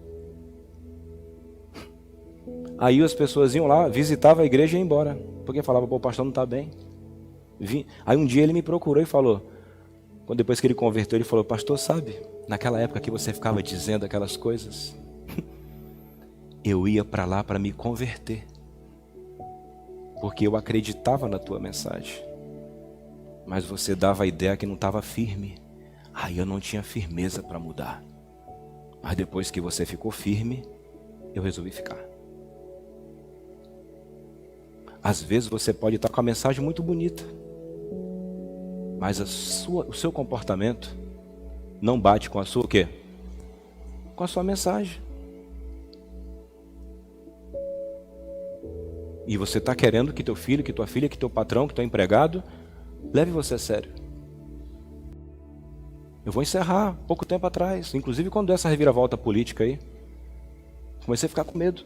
Aí as pessoas iam lá, visitavam a igreja e iam embora, porque falavam: pô, o pastor não está bem. Aí um dia ele me procurou e falou, depois que ele converteu, ele falou: pastor, sabe, naquela época que você ficava dizendo aquelas coisas, eu ia para lá para me converter, porque eu acreditava na tua mensagem, mas você dava a ideia que não estava firme. Aí eu não tinha firmeza para mudar, mas depois que você ficou firme, eu resolvi ficar. Às vezes você pode estar com a mensagem muito bonita, mas o seu comportamento não bate com a sua o quê? Com a sua mensagem. E você está querendo que teu filho, que tua filha, que teu patrão, que teu empregado leve você a sério. Eu vou encerrar pouco tempo atrás, inclusive quando deu essa reviravolta política aí, comecei a ficar com medo.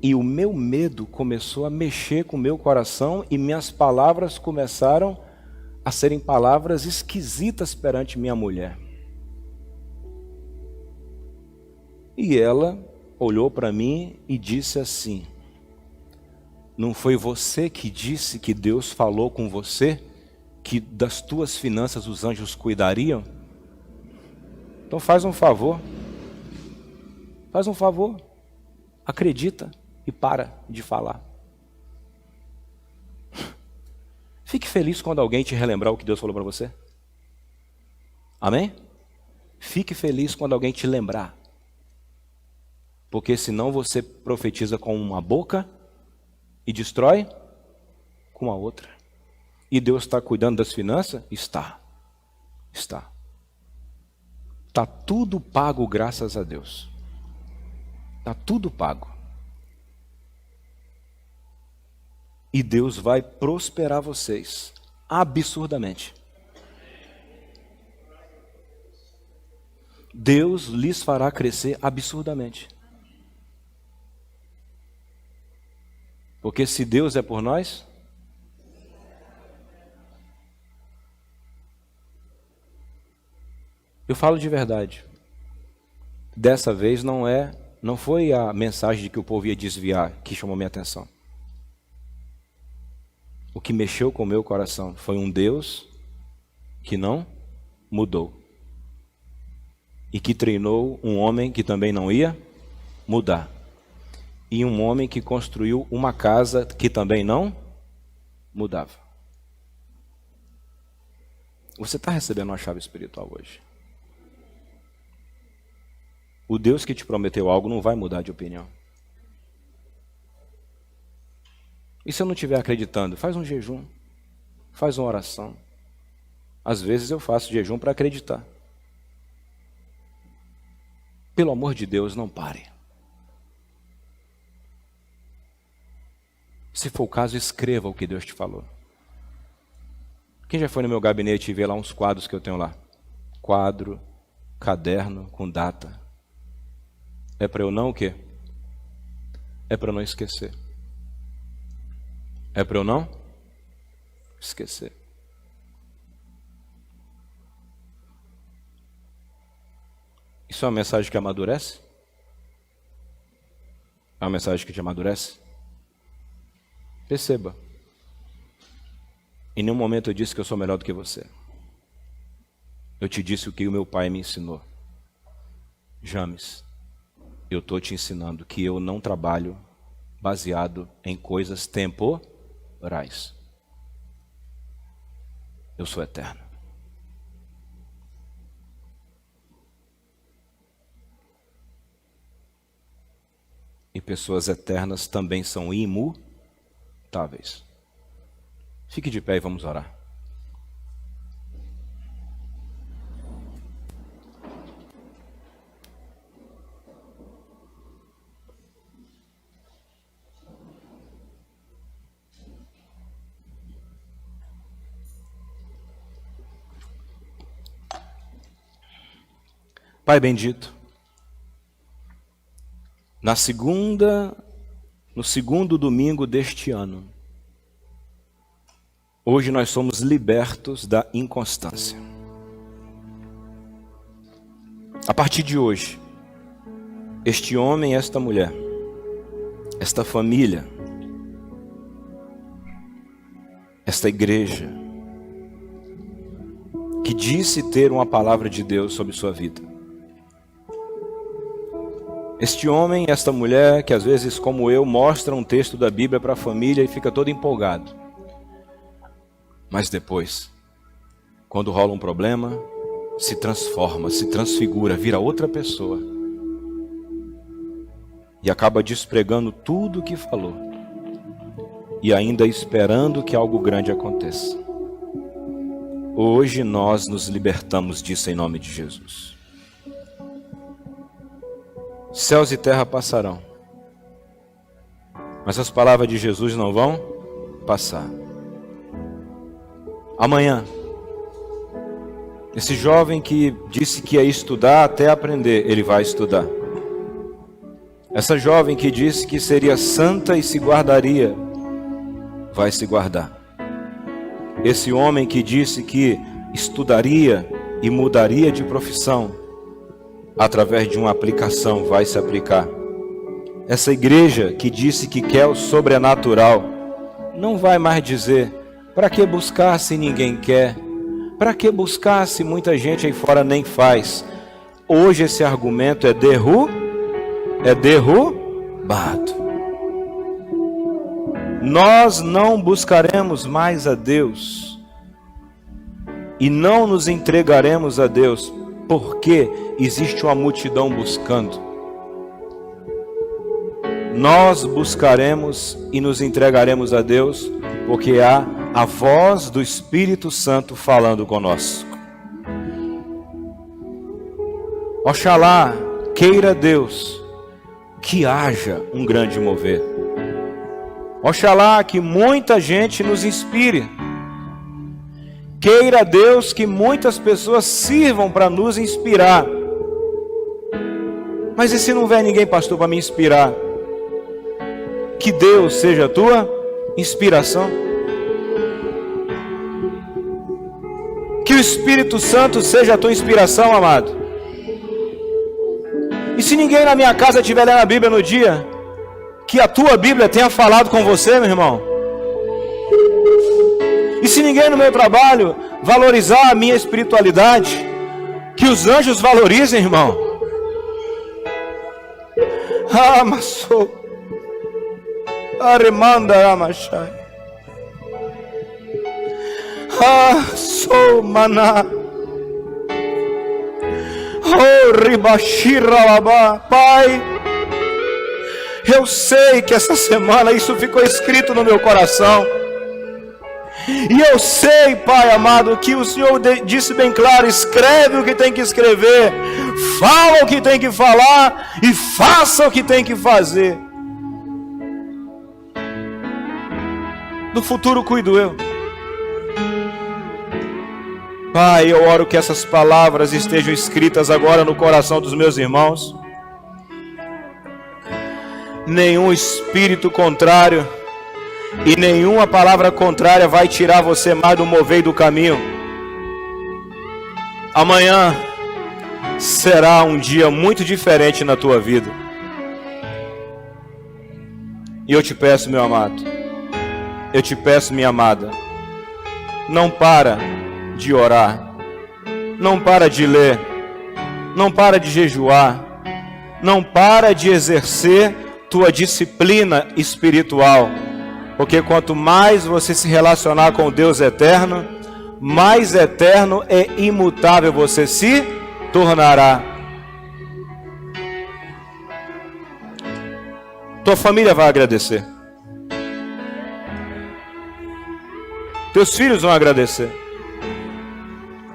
E o meu medo começou a mexer com o meu coração e minhas palavras começaram a serem palavras esquisitas perante minha mulher. E ela olhou para mim e disse assim: não foi você que disse que Deus falou com você que das tuas finanças os anjos cuidariam? Então faz um favor. Faz um favor. Acredita e para de falar. Fique feliz quando alguém te relembrar o que Deus falou para você. Amém? Fique feliz quando alguém te lembrar. Porque senão você profetiza com uma boca e destrói com a outra. E Deus está cuidando das finanças? Está. Está. Está tudo pago, graças a Deus. Está tudo pago. E Deus vai prosperar vocês absurdamente. Deus lhes fará crescer absurdamente. Porque se Deus é por nós, eu falo de verdade. Dessa vez não foi a mensagem de que o povo ia desviar que chamou minha atenção. O que mexeu com o meu coração foi um Deus que não mudou. E que treinou um homem que também não ia mudar. E um homem que construiu uma casa que também não mudava. Você está recebendo uma chave espiritual hoje. O Deus que te prometeu algo não vai mudar de opinião. E se eu não estiver acreditando, faz um jejum, faz uma oração. Às vezes eu faço jejum para acreditar. Pelo amor de Deus, não pare. Se for o caso, escreva o que Deus te falou. Quem já foi no meu gabinete e vê lá uns quadros que eu tenho lá? Quadro, caderno com data. É para eu não o quê? É para eu não esquecer. É para eu não esquecer. Isso é uma mensagem que amadurece? É uma mensagem que te amadurece? Perceba. Em nenhum momento eu disse que eu sou melhor do que você. Eu te disse o que o meu pai me ensinou. James, eu estou te ensinando que eu não trabalho baseado em coisas temporais. Eu sou eterno. E pessoas eternas também são imutáveis. Fique de pé e vamos orar. Pai bendito, no segundo domingo deste ano, hoje nós somos libertos da inconstância. A partir de hoje, este homem e esta mulher, esta família, esta igreja, que disse ter uma palavra de Deus sobre sua vida, este homem e esta mulher, que às vezes, como eu, mostram um texto da Bíblia para a família e fica todo empolgado. Mas depois, quando rola um problema, se transforma, se transfigura, vira outra pessoa. E acaba despregando tudo o que falou. E ainda esperando que algo grande aconteça. Hoje nós nos libertamos disso em nome de Jesus. Céus e terra passarão, mas as palavras de Jesus não vão passar. Amanhã, esse jovem que disse que ia estudar até aprender, ele vai estudar. Essa jovem que disse que seria santa e se guardaria, vai se guardar. Esse homem que disse que estudaria e mudaria de profissão, através de uma aplicação vai se aplicar. Essa igreja que disse que quer o sobrenatural, não vai mais dizer, para que buscar se ninguém quer? Para que buscar se muita gente aí fora nem faz? hoje esse argumento é derrubado. Nós não buscaremos mais a Deus e não nos entregaremos a Deus porque existe uma multidão buscando. Nós buscaremos e nos entregaremos a Deus porque há a voz do Espírito Santo falando conosco. Oxalá queira Deus que haja um grande mover. Oxalá que muita gente nos inspire. Queira Deus que muitas pessoas sirvam para nos inspirar. Mas e se não vier ninguém, pastor, para me inspirar? Que Deus seja a tua inspiração. Que o Espírito Santo seja a tua inspiração, amado. E se ninguém na minha casa estiver lendo a Bíblia no dia, que a tua Bíblia tenha falado com você, meu irmão. E se ninguém no meu trabalho valorizar a minha espiritualidade, que os anjos valorizem, irmão. Ah, mas sou aremanda amachai. Ah, sou maná. Oh, ribashiralabá. Pai, eu sei que essa semana isso ficou escrito no meu coração. E eu sei, Pai amado, que o Senhor disse bem claro: escreve o que tem que escrever, fala o que tem que falar e faça o que tem que fazer. Do futuro cuido eu. Pai, eu oro que essas palavras estejam escritas agora no coração dos meus irmãos. Nenhum espírito contrário e nenhuma palavra contrária vai tirar você mais do mover do caminho. Amanhã será um dia muito diferente na tua vida. E eu te peço, meu amado, eu te peço, minha amada, não para de orar, não para de ler, não para de jejuar, não para de exercer tua disciplina espiritual, porque quanto mais você se relacionar com o Deus eterno, mais eterno e imutável você se tornará. Tua família vai agradecer, teus filhos vão agradecer,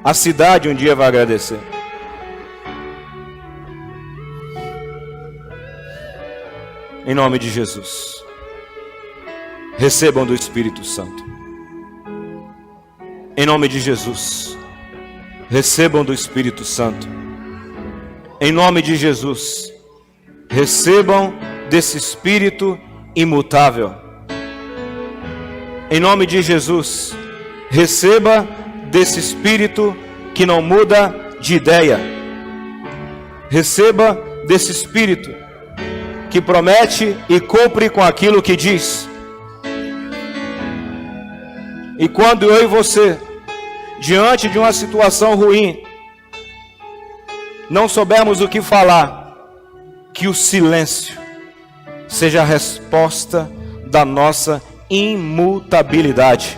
a cidade um dia vai agradecer. Em nome de Jesus, recebam do Espírito Santo. Em nome de Jesus, recebam do Espírito Santo. Em nome de Jesus, recebam desse Espírito imutável. Em nome de Jesus, receba desse Espírito que não muda de ideia. Receba desse Espírito que promete e cumpre com aquilo que diz. E quando eu e você, diante de uma situação ruim, não soubermos o que falar, que o silêncio seja a resposta da nossa imutabilidade.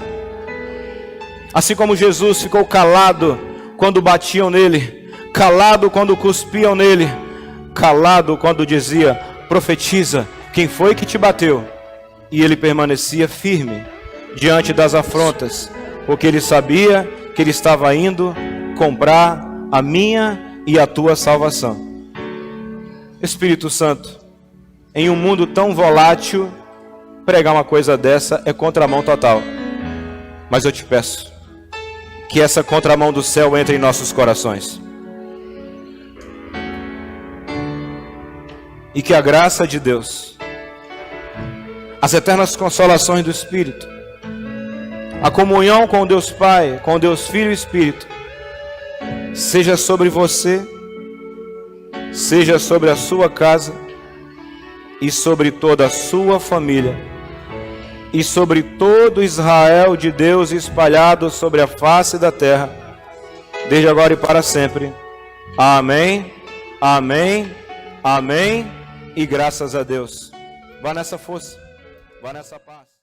Assim como Jesus ficou calado quando batiam nele, calado quando cuspiam nele, calado quando dizia: profetiza, quem foi que te bateu? E ele permanecia firme diante das afrontas, porque ele sabia que ele estava indo comprar a minha e a tua salvação. Espírito Santo, em um mundo tão volátil, pregar uma coisa dessa é contramão total. Mas eu te peço que essa contramão do céu entre em nossos corações. E que a graça de Deus, as eternas consolações do Espírito, a comunhão com Deus Pai, com Deus Filho e Espírito, seja sobre você, seja sobre a sua casa e sobre toda a sua família e sobre todo Israel de Deus espalhado sobre a face da terra, desde agora e para sempre. Amém Amém, amém e graças a Deus. Vá nessa força, vá nessa paz.